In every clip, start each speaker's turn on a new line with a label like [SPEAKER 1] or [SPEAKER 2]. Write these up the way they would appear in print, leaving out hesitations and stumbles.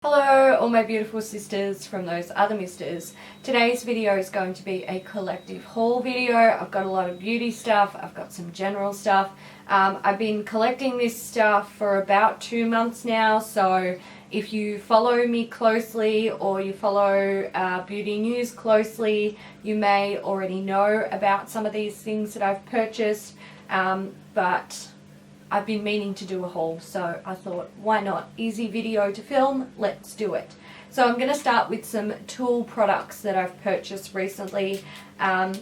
[SPEAKER 1] Hello all my beautiful sisters from those other misters. Today's video is going to be a collective haul video. I've got a lot of beauty stuff, I've got some general stuff. I've been collecting this stuff for about 2 months now, so if you follow me closely or you follow beauty news closely, you may already know about some of these things that I've purchased, but I've been meaning to do a haul, so I thought, why not? Easy video to film, let's do it. So I'm going to start with some tool products that I've purchased recently, and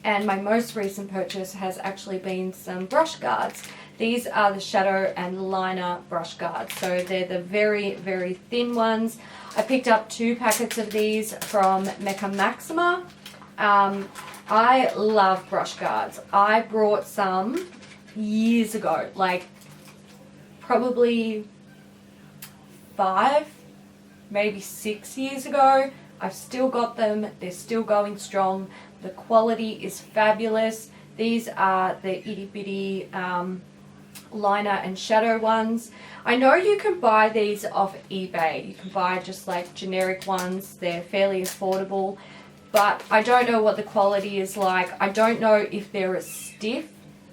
[SPEAKER 1] my most recent purchase has actually been some brush guards. These are the shadow and liner brush guards, so they're the very, very thin ones. I picked up 2 packets of these from Mecca Maxima. I love brush guards. I brought some years ago, like probably 5, maybe 6 years ago. I've still got them, they're still going strong. The quality is fabulous. These are the itty bitty liner and shadow ones. I know you can buy these off eBay. You can buy just like generic ones. They're fairly affordable, but I don't know what the quality is like. I don't know if they're as stiff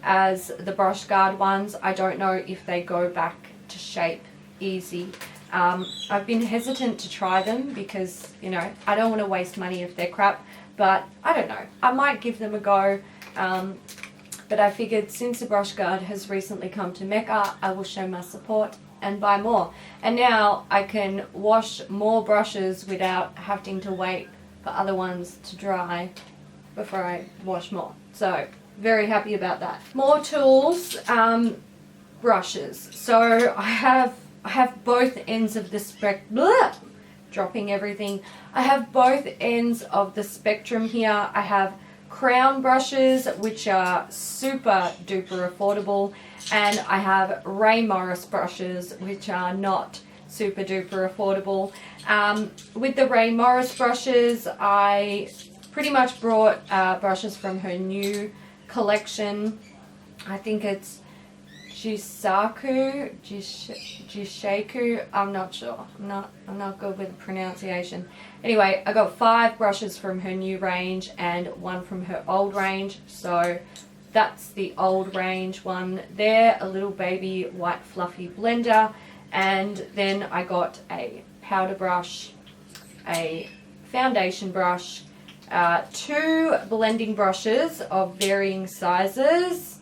[SPEAKER 1] as the brush guard ones. I don't know if they go back to shape easy. I've been hesitant to try them because, you know, I don't want to waste money if they're crap, but I don't know. I might give them a go, but I figured since the brush guard has recently come to Mecca, I will show my support and buy more. And now I can wash more brushes without having to wait for other ones to dry before I wash more. So very happy about that. More tools, brushes. So I have both ends of the dropping everything. I have both ends of the spectrum here. I have crown brushes, which are super duper affordable, and I have Ray Morris brushes, which are not super duper affordable. With the Ray Morris brushes, I pretty much brought brushes from her new collection. I think it's Jishaku. I'm not sure. I'm not good with the pronunciation. Anyway, I got 5 brushes from her new range and 1 from her old range. So that's the old range one there, a little baby white fluffy blender, and then I got a powder brush, a foundation brush, 2 blending brushes of varying sizes.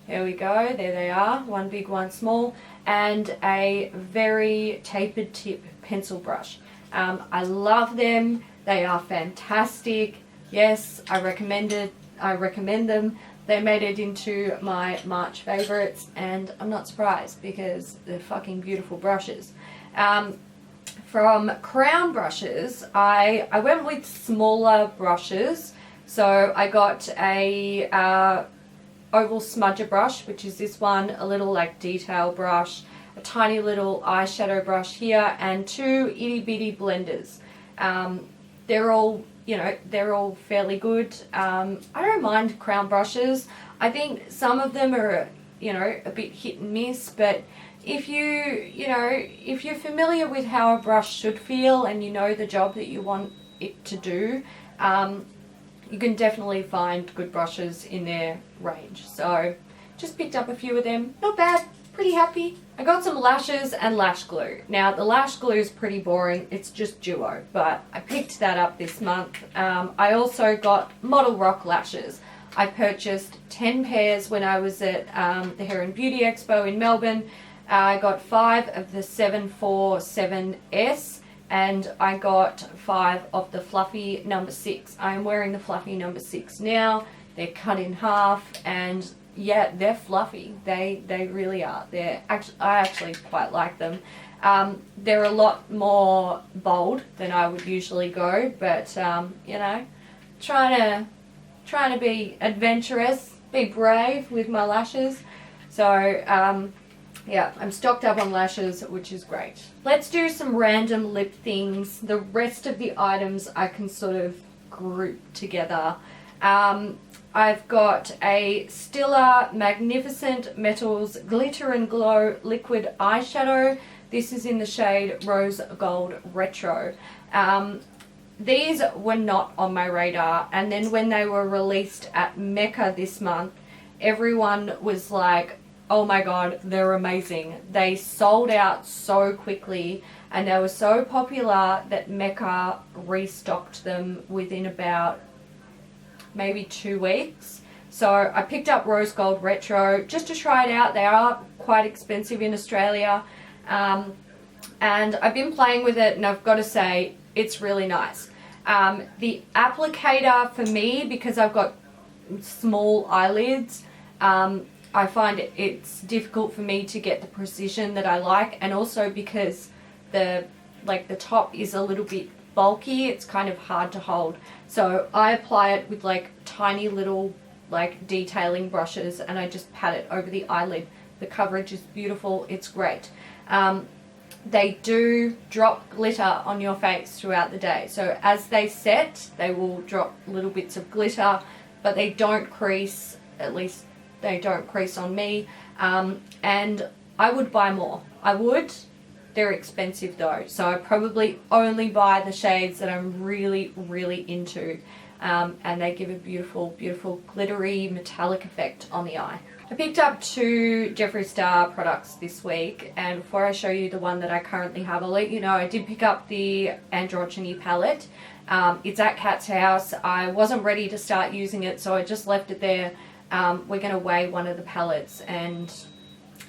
[SPEAKER 1] Here we go, there they are, one big, one small, and a very tapered tip pencil brush. I love them, they are fantastic. Yes, I recommend them. They made it into my March favorites, and I'm not surprised because they're fucking beautiful brushes. From crown brushes, I went with smaller brushes. So I got a oval smudger brush, which is this one, a little like detail brush, a tiny little eyeshadow brush here, and 2 itty bitty blenders. They're all, you know, they're all fairly good. I don't mind crown brushes. I think some of them are, you know, a bit hit and miss, but if if you're familiar with how a brush should feel and you know the job that you want it to do, you can definitely find good brushes in their range. So just picked up a few of them. Not bad, pretty happy. I got some lashes and lash glue. Now the lash glue is pretty boring, it's just duo, but I picked that up this month. I also got Model Rock lashes. I purchased 10 pairs when I was at the Hair and Beauty Expo in Melbourne. I got 5 of the 747S, and I got 5 of the fluffy number 6. I'm wearing the fluffy number 6 now. They're cut in half, and yeah, they're fluffy. They really are. I actually quite like them. They're a lot more bold than I would usually go, but you know, trying to be adventurous, be brave with my lashes. So yeah, I'm stocked up on lashes, which is great. Let's do some random lip things. The rest of the items I can sort of group together. I've got a Stila Magnificent Metals Glitter and Glow Liquid Eyeshadow. This is in the shade Rose Gold Retro. These were not on my radar, and then when they were released at Mecca this month, everyone was like, oh my god, they're amazing. They sold out so quickly, and they were so popular that Mecca restocked them within about maybe 2 weeks. So I picked up Rose Gold Retro just to try it out. They are quite expensive in Australia, and I've been playing with it, and I've got to say it's really nice. The applicator for me, because I've got small eyelids, I find it's difficult for me to get the precision that I like, and also because the top is a little bit bulky, it's kind of hard to hold. So I apply it with like tiny little like detailing brushes, and I just pat it over the eyelid. The coverage is beautiful, it's great. They do drop glitter on your face throughout the day. So as they set, they will drop little bits of glitter, but they don't crease, at least they don't crease on me. And I would buy more. I would. They're expensive though. So I probably only buy the shades that I'm really, really into. And they give a beautiful, beautiful glittery metallic effect on the eye. I picked up 2 Jeffree Star products this week, and before I show you the one that I currently have, I'll let you know I did pick up the Androgyny palette. It's at Kat's house. I wasn't ready to start using it, so I just left it there. We're going to weigh one of the palettes, and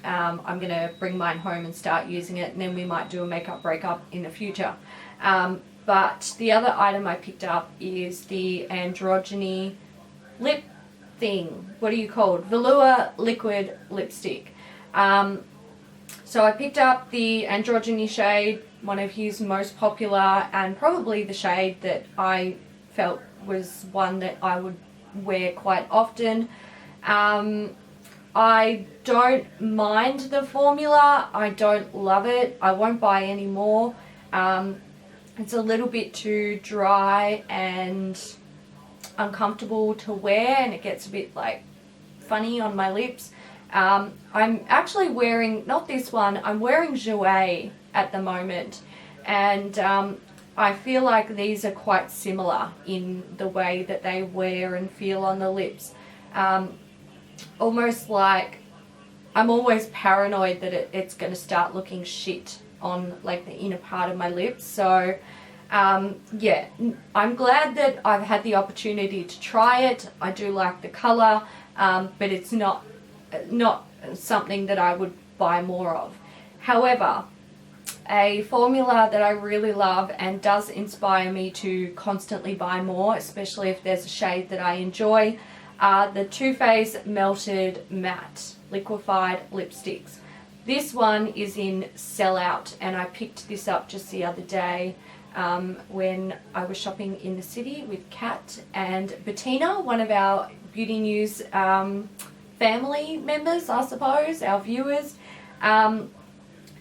[SPEAKER 1] I'm going to bring mine home and start using it, and then we might do a makeup breakup in the future. But the other item I picked up is the Androgyny lip thing. What are you called? Velour liquid lipstick. So I picked up the Androgyny shade, one of his most popular, and probably the shade that I felt was one that I would wear quite often. I don't mind the formula. I don't love it. I won't buy any more. It's a little bit too dry and uncomfortable to wear, and it gets a bit like funny on my lips. I'm actually wearing, not this one, I'm wearing Zoeva at the moment, and I feel like these are quite similar in the way that they wear and feel on the lips. Almost like I'm always paranoid that it's going to start looking shit on like the inner part of my lips. So yeah, I'm glad that I've had the opportunity to try it. I do like the color, but it's not something that I would buy more of. However, a formula that I really love and does inspire me to constantly buy more, especially if there's a shade that I enjoy, are the Too Faced Melted Matte Liquefied Lipsticks. This one is in Sellout, and I picked this up just the other day when I was shopping in the city with Kat and Bettina, one of our Beauty News family members, I suppose, our viewers.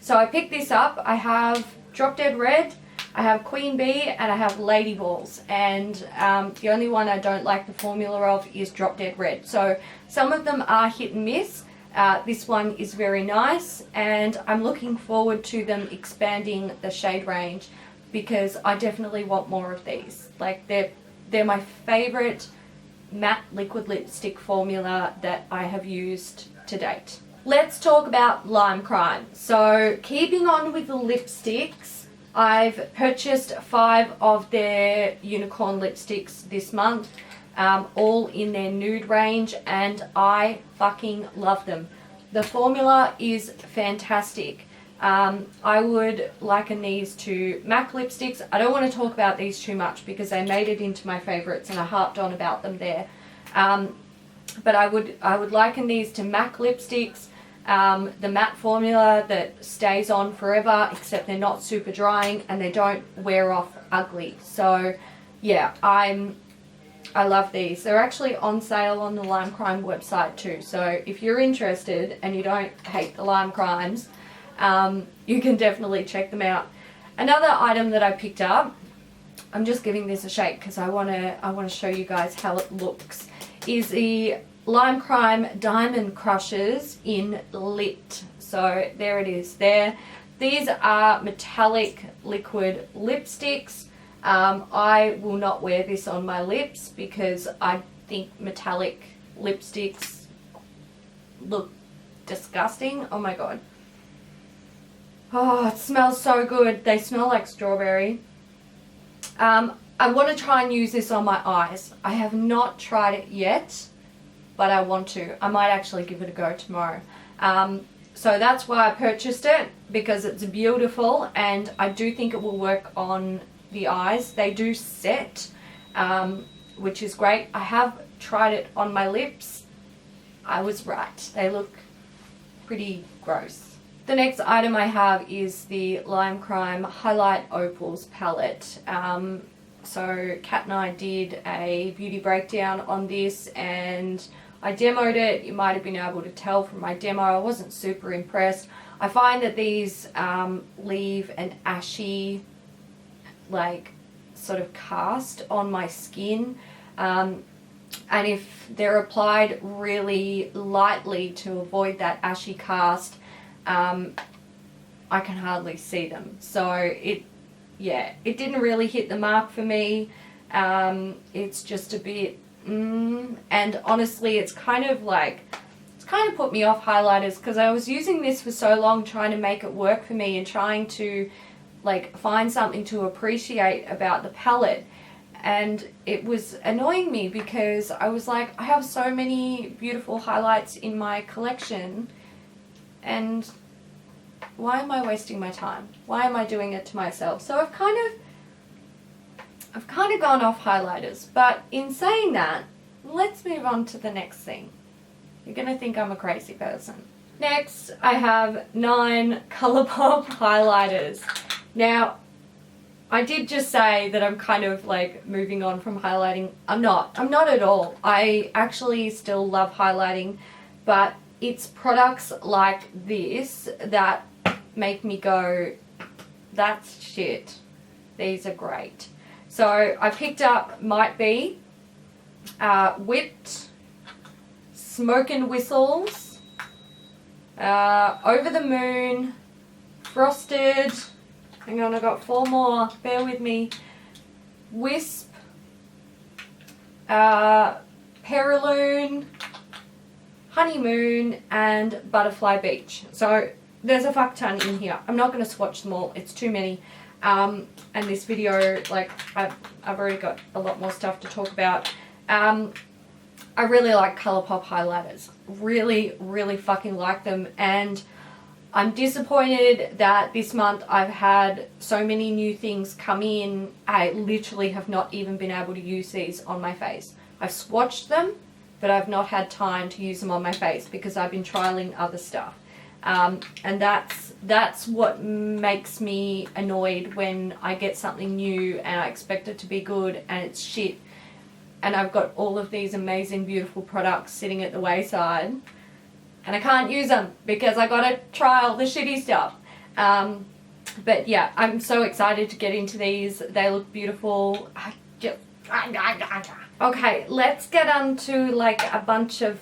[SPEAKER 1] So I picked this up. I have Drop Dead Red, I have Queen Bee, and I have Lady Balls, and the only one I don't like the formula of is Drop Dead Red. So some of them are hit and miss. This one is very nice, and I'm looking forward to them expanding the shade range, because I definitely want more of these. Like they're my favorite matte liquid lipstick formula that I have used to date. Let's talk about Lime Crime. So keeping on with the lipsticks, I've purchased 5 of their unicorn lipsticks this month, all in their nude range, and I fucking love them. The formula is fantastic. I would liken these to MAC lipsticks. I don't want to talk about these too much because they made it into my favorites and I harped on about them there. But I would liken these to MAC lipsticks, the matte formula that stays on forever, except they're not super drying and they don't wear off ugly. So yeah, I love these. They're actually on sale on the Lime Crime website too. So if you're interested and you don't hate the Lime Crimes, you can definitely check them out. Another item that I picked up, I'm just giving this a shake because I want to show you guys how it looks, is the Lime Crime Diamond Crushers in Lit. So there it is there. These are metallic liquid lipsticks. I will not wear this on my lips because I think metallic lipsticks look disgusting. Oh my god. Oh, it smells so good. They smell like strawberry. I want to try and use this on my eyes. I have not tried it yet, but I want to. I might actually give it a go tomorrow. So that's why I purchased it, because it's beautiful and I do think it will work on the eyes. They do set, which is great. I have tried it on my lips. I was right. They look pretty gross. The next item I have is the Lime Crime Hi-Lite Opals palette. So Kat and I did a beauty breakdown on this and I demoed it. You might have been able to tell from my demo. I wasn't super impressed. I find that these leave an ashy, like, sort of cast on my skin. And if they're applied really lightly to avoid that ashy cast, I can hardly see them. So it didn't really hit the mark for me. It's just a bit, and honestly, it's kind of put me off highlighters because I was using this for so long trying to make it work for me and trying to like find something to appreciate about the palette. And it was annoying me because I was like, I have so many beautiful highlights in my collection and why am I wasting my time? Why am I doing it to myself? So I've kind of gone off highlighters. But in saying that, let's move on to the next thing. You're going to think I'm a crazy person. Next, I have 9 ColourPop highlighters. Now, I did just say that I'm kind of like moving on from highlighting. I'm not at all. I actually still love highlighting, but it's products like this that make me go, that's shit. These are great. So I picked up Might Be, Whipped, Smoke and Whistles, Over the Moon, Frosted, hang on, I got 4 more, bear with me, Wisp, Peraloon, Honeymoon, and Butterfly Beach. So there's a fuck ton in here. I'm not going to swatch them all. It's too many. And this video, like, I've already got a lot more stuff to talk about. I really like ColourPop highlighters. Really, really fucking like them. And I'm disappointed that this month I've had so many new things come in. I literally have not even been able to use these on my face. I've swatched them, but I've not had time to use them on my face because I've been trialing other stuff. And that's what makes me annoyed when I get something new and I expect it to be good and it's shit. And I've got all of these amazing, beautiful products sitting at the wayside and I can't use them because I gotta trial the shitty stuff. But yeah, I'm so excited to get into these. They look beautiful. Okay, let's get on to like a bunch of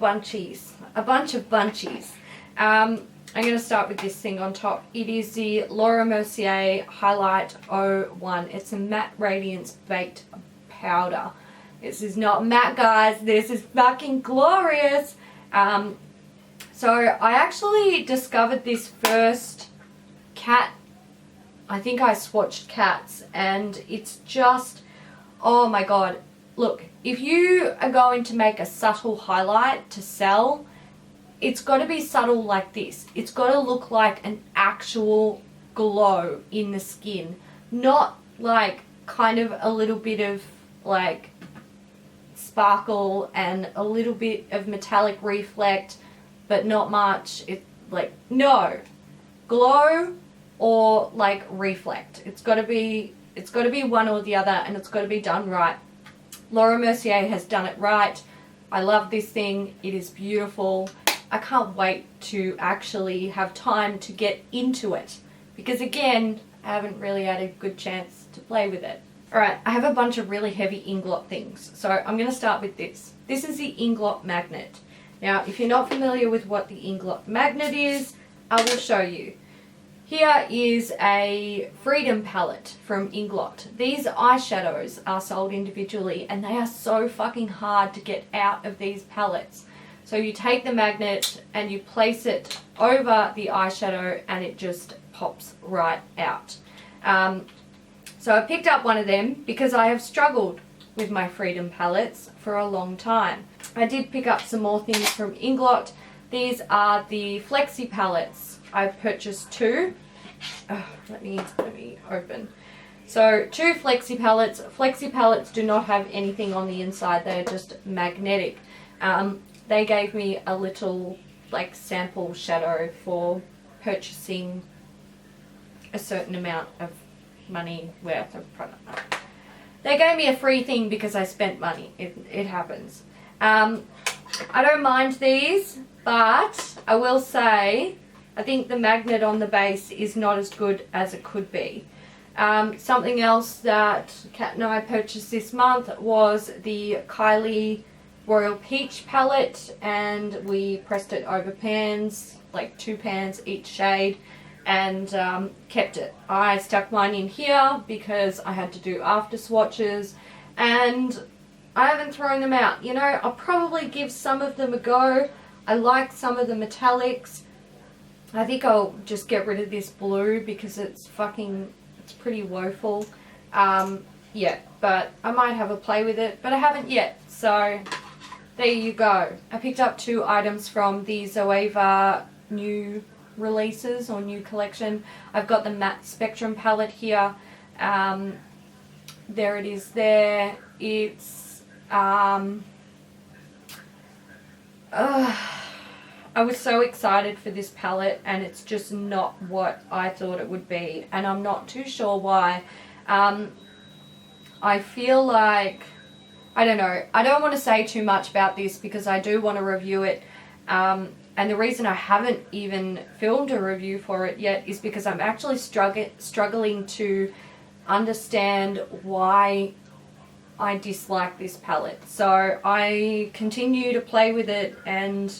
[SPEAKER 1] bunchies. I'm going to start with this thing on top. It is the Laura Mercier Hi-Lite 01. It's a matte radiance baked powder. This is not matte, guys. This is fucking glorious. So I actually discovered this first Kat. I think I swatched Kat's and it's just, oh my god. Look, if you are going to make a subtle highlight to sell, it's got to be subtle like this. It's got to look like an actual glow in the skin. Not like kind of a little bit of like sparkle and a little bit of metallic reflect, but not much. It's like, no. Glow or like reflect. It's got to be one or the other and it's got to be done right. Laura Mercier has done it right. I love this thing. It is beautiful. I can't wait to actually have time to get into it because again, I haven't really had a good chance to play with it. Alright, I have a bunch of really heavy Inglot things. So I'm going to start with this. This is the Inglot magnet. Now, if you're not familiar with what the Inglot magnet is, I will show you. Here is a Freedom palette from Inglot. These eyeshadows are sold individually and they are so fucking hard to get out of these palettes. So you take the magnet and you place it over the eyeshadow and it just pops right out. So I picked up one of them because I have struggled with my Freedom palettes for a long time. I did pick up some more things from Inglot. These are the Flexi Pallets. I've purchased two. Let me open. So 2 Flexi Pallets. Flexi Pallets do not have anything on the inside. They're just magnetic. They gave me a little like sample shadow for purchasing a certain amount of money worth of product. They gave me a free thing because I spent money. It happens. I don't mind these, but I will say I think the magnet on the base is not as good as it could be. Something else that Kat and I purchased this month was the Kylie Royal Peach palette, and we pressed it over pans, like 2 pans each shade, and kept it. I stuck mine in here because I had to do after swatches, and I haven't thrown them out. You know, I'll probably give some of them a go. I like some of the metallics. I think I'll just get rid of this blue because it's pretty woeful. Yeah, but I might have a play with it, but I haven't yet. So there you go. I picked up 2 items from the Zoeva new releases or new collection. I've got the matte spectrum palette here. There it is there. It's I was so excited for this palette and it's just not what I thought it would be, and I'm not too sure why. I feel like, I don't know, I don't want to say too much about this because I do want to review it, and the reason I haven't even filmed a review for it yet is because I'm actually struggling to understand why I dislike this palette. So I continue to play with it and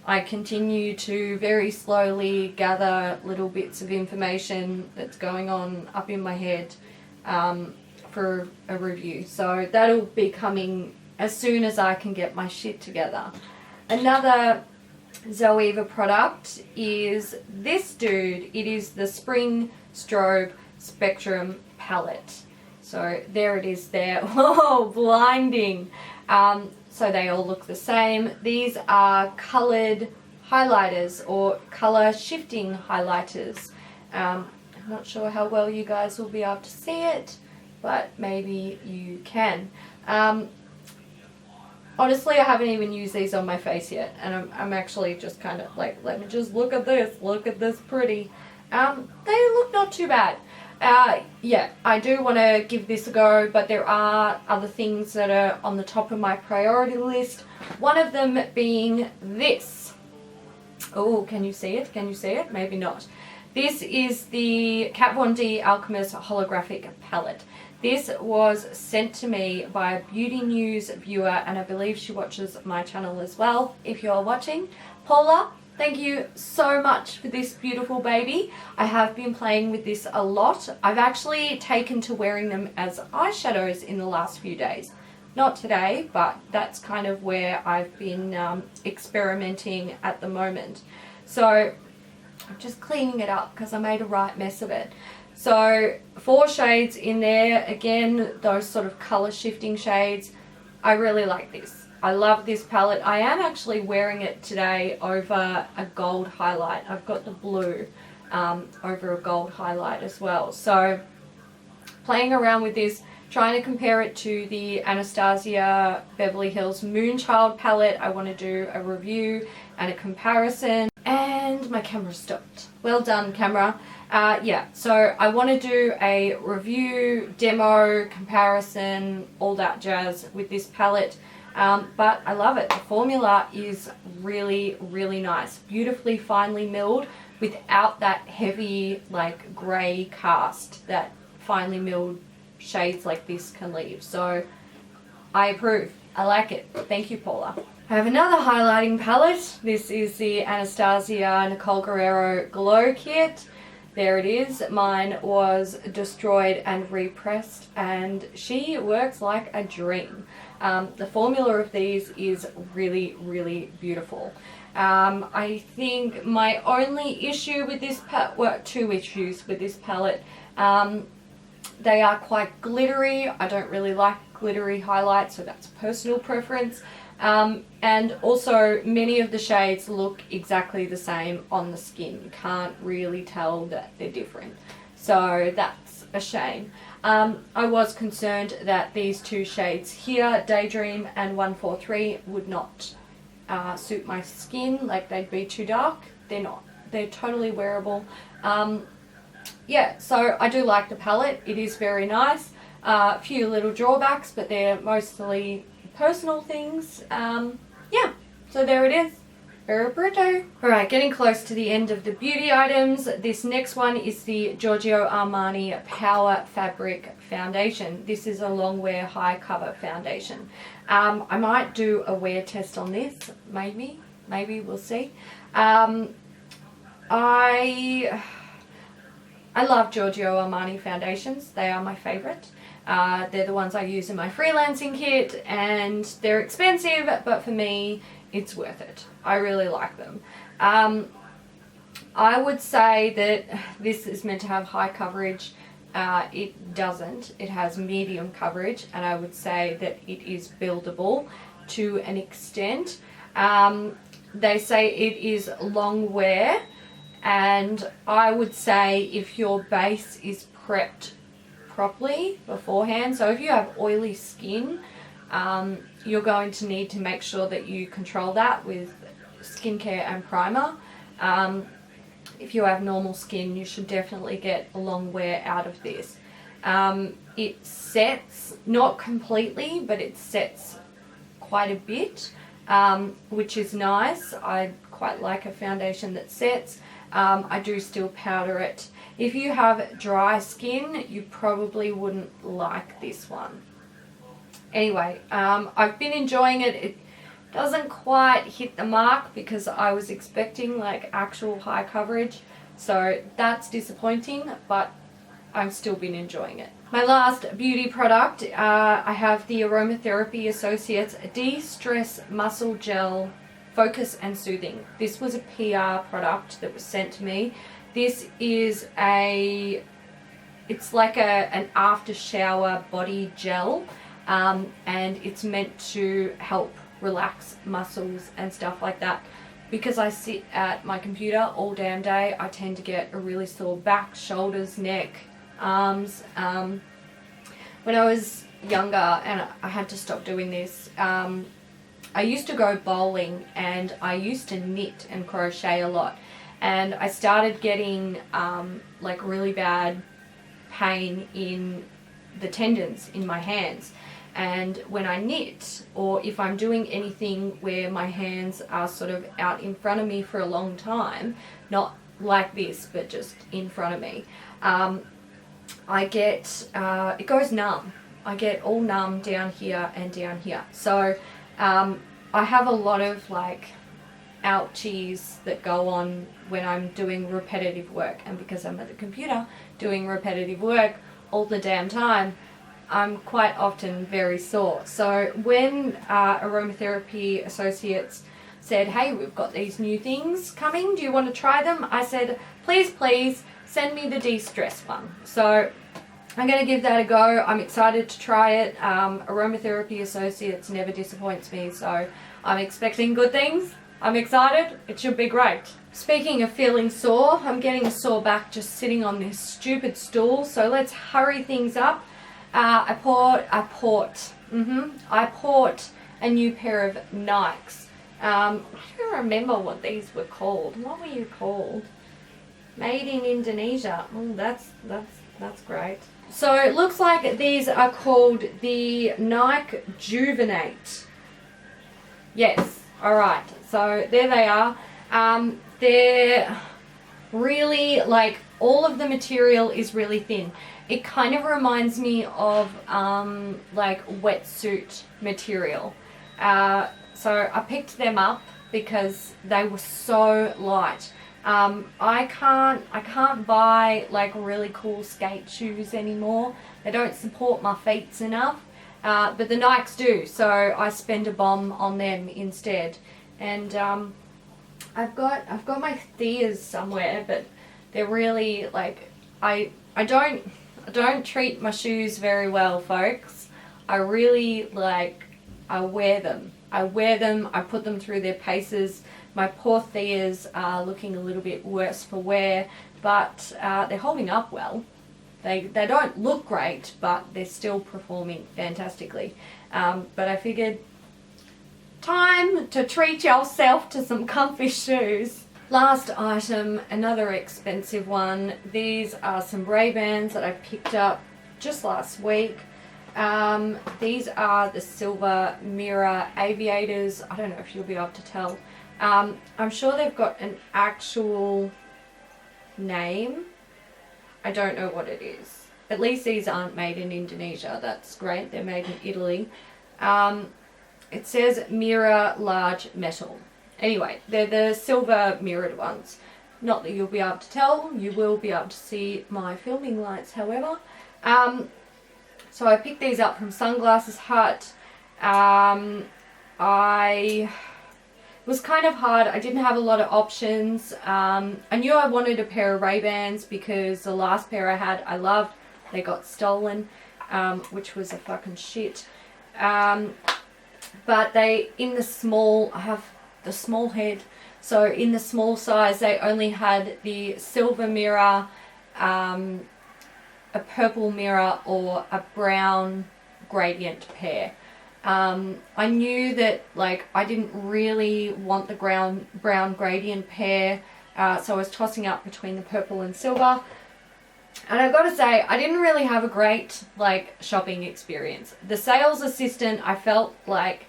[SPEAKER 1] I continue to very slowly gather little bits of information that's going on up in my head for a review. So that'll be coming as soon as I can get my shit together. Another Zoeva product is this dude. It is the Spring Strobe Spectrum palette. So there it is there. Oh, blinding. So they all look the same. These are colored highlighters or color shifting highlighters. I'm not sure how well you guys will be able to see it, but maybe you can. Honestly, I haven't even used these on my face yet, and I'm actually just kind of like, let me just look at this pretty. They look not too bad. Yeah, I do want to give this a go, but there are other things that are on the top of my priority list. One of them being this. Oh, can you see it? Can you see it? Maybe not. This is the Kat Von D Alchemist Holographic palette. This was sent to me by a Beauty News viewer, and I believe she watches my channel as well. If you're watching, Paula, thank you so much for this beautiful baby. I have been playing with this a lot. I've actually taken to wearing them as eyeshadows in the last few days. Not today, but that's kind of where I've been experimenting at the moment. So I'm just cleaning it up because I made a right mess of it. So 4 shades in there. Again, those sort of color shifting shades. I really like this. I love this palette. I am actually wearing it today over a gold highlight. I've got the blue over a gold highlight as well. So playing around with this, trying to compare it to the Anastasia Beverly Hills Moonchild palette. I want to do a review and a comparison. And my camera stopped. Well done, camera. Yeah, so I want to do a review, demo, comparison, all that jazz with this palette. But I love it. The formula is really, really nice. Beautifully finely milled without that heavy, like, grey cast that finely milled shades like this can leave. So I approve. I like it. Thank you, Paula. I have another highlighting palette. This is the Anastasia Nicole Guerrero Glow Kit. there it is. Mine was destroyed and repressed, and she works like a dream. The formula of these is really, really beautiful. I think my only issue with this palette, well, two issues with this palette, they are quite glittery. I don't really like glittery highlights, so that's personal preference. And also many of the shades look exactly the same on the skin. You can't really tell that they're different. So that's a shame. I was concerned that these two shades here, Daydream and 143, would not suit my skin, like they'd be too dark. They're not. They're totally wearable. Yeah, so I do like the palette. It is very nice. A few little drawbacks, but they're mostly personal things. Yeah, so there it is. Very pretty. Alright, getting close to the end of the beauty items. This next one is the Giorgio Armani Power Fabric Foundation. This is a long wear high cover foundation. I might do a wear test on this, maybe we'll see. I love Giorgio Armani foundations. They are my favorite. They're the ones I use in my freelancing kit, and they're expensive, but for me it's worth it. I really like them. I would say that this is meant to have high coverage. It doesn't. It has medium coverage, and I would say that it is buildable to an extent. They say it is long wear, and I would say if your base is prepped properly beforehand, so if you have oily skin, you're going to need to make sure that you control that with skincare and primer. If you have normal skin, you should definitely get a long wear out of this. It sets, not completely, but it sets quite a bit, which is nice. I quite like a foundation that sets. I do still powder it. If you have dry skin, you probably wouldn't like this one. Anyway, I've been enjoying it. It doesn't quite hit the mark because I was expecting like actual high coverage, so that's disappointing, but I've still been enjoying it. My last beauty product, I have the Aromatherapy Associates De-Stress Muscle Gel Focus and Soothing. This was a PR product that was sent to me. This is it's like an after shower body gel, and it's meant to help relax muscles and stuff like that. Because I sit at my computer all damn day, I tend to get a really sore back, shoulders, neck, arms. When I was younger and I had to stop doing this, I used to go bowling and I used to knit and crochet a lot, and I started getting like really bad pain in the tendons in my hands. And when I knit, or if I'm doing anything where my hands are sort of out in front of me for a long time, not like this, but just in front of me, I get, it goes numb. I get all numb down here and down here. So I have a lot of like ouchies that go on when I'm doing repetitive work, and because I'm at the computer doing repetitive work all the damn time, I'm quite often very sore. So when Aromatherapy Associates said, hey, we've got these new things coming, do you want to try them? I said, please send me the de-stress one. So I'm going to give that a go. I'm excited to try it. Aromatherapy Associates never disappoints me, so I'm expecting good things. I'm excited. It should be great. Speaking of feeling sore, I'm getting a sore back just sitting on this stupid stool, so let's hurry things up. I bought a new pair of Nikes. I don't remember what these were called. What were you called? Made in Indonesia. Oh, that's great. So it looks like these are called the Nike Juvenate. Yes. All right. So there they are. They're really, like, all of the material is really thin. It kind of reminds me of like wetsuit material. So I picked them up because they were so light. I can't buy like really cool skate shoes anymore. They don't support my feet enough, but the Nikes do, so I spend a bomb on them instead. And I've got my Theas somewhere, but they're really like I don't treat my shoes very well, folks. I really I wear them. I put them through their paces. My poor Theas are looking a little bit worse for wear, but they're holding up well. They don't look great, but they're still performing fantastically. But I figured, time to treat yourself to some comfy shoes. Last item, another expensive one. These are some Ray-Bans that I picked up just last week. These are the silver mirror Aviators. I don't know if you'll be able to tell. I'm sure they've got an actual name. I don't know what it is. At least these aren't made in Indonesia. That's great. They're made in Italy. It says mirror large metal. Anyway, they're the silver mirrored ones. Not that you'll be able to tell. You will be able to see my filming lights, however. So I picked these up from Sunglasses Hut. It was kind of hard. I didn't have a lot of options. I knew I wanted a pair of Ray-Bans because the last pair I had I loved. They got stolen, which was a fucking shit. But they, in the small, I have the small head, so in the small size they only had the silver mirror, a purple mirror, or a brown gradient pair. I knew that I didn't really want the brown gradient pair, so I was tossing up between the purple and silver. And I've got to say, I didn't really have a great shopping experience. The sales assistant, I felt like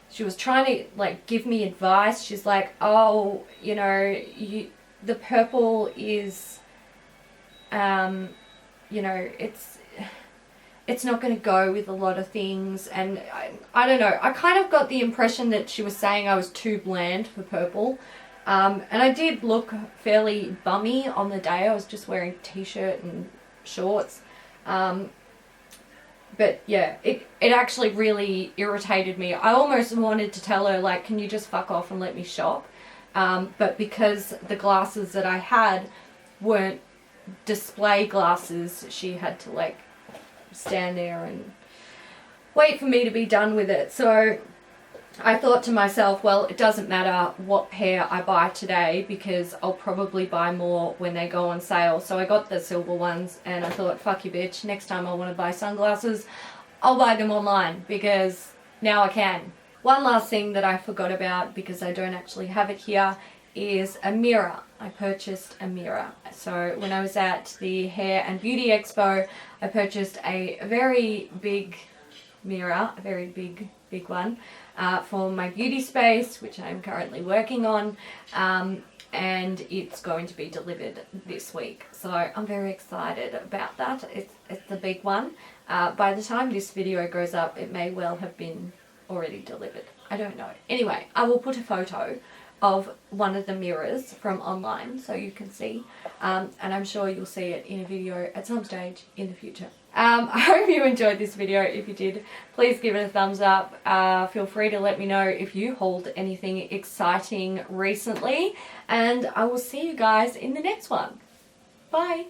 [SPEAKER 1] she was trying to give me advice. She's like, oh, you know, the purple is, you know, it's not going to go with a lot of things. And I don't know, I kind of got the impression that she was saying I was too bland for purple. And I did look fairly bummy on the day. I was just wearing a t-shirt and shorts. But yeah, it actually really irritated me. I almost wanted to tell her, can you just fuck off and let me shop? But because the glasses that I had weren't display glasses, she had to stand there and wait for me to be done with it. So I thought to myself, well, it doesn't matter what pair I buy today because I'll probably buy more when they go on sale. So I got the silver ones and I thought, fuck you bitch, next time I want to buy sunglasses, I'll buy them online because now I can. One last thing that I forgot about because I don't actually have it here is a mirror. I purchased a mirror. So when I was at the Hair and Beauty Expo, I purchased a very big mirror, a very big one, for my beauty space, which I'm currently working on, and it's going to be delivered this week. So I'm very excited about that. It's the big one. By the time this video goes up, it may well have been already delivered. I don't know. Anyway, I will put a photo of one of the mirrors from online so you can see, and I'm sure you'll see it in a video at some stage in the future. I hope you enjoyed this video. If you did, please give it a thumbs up. Feel free to let me know if you hauled anything exciting recently, and I will see you guys in the next one. Bye!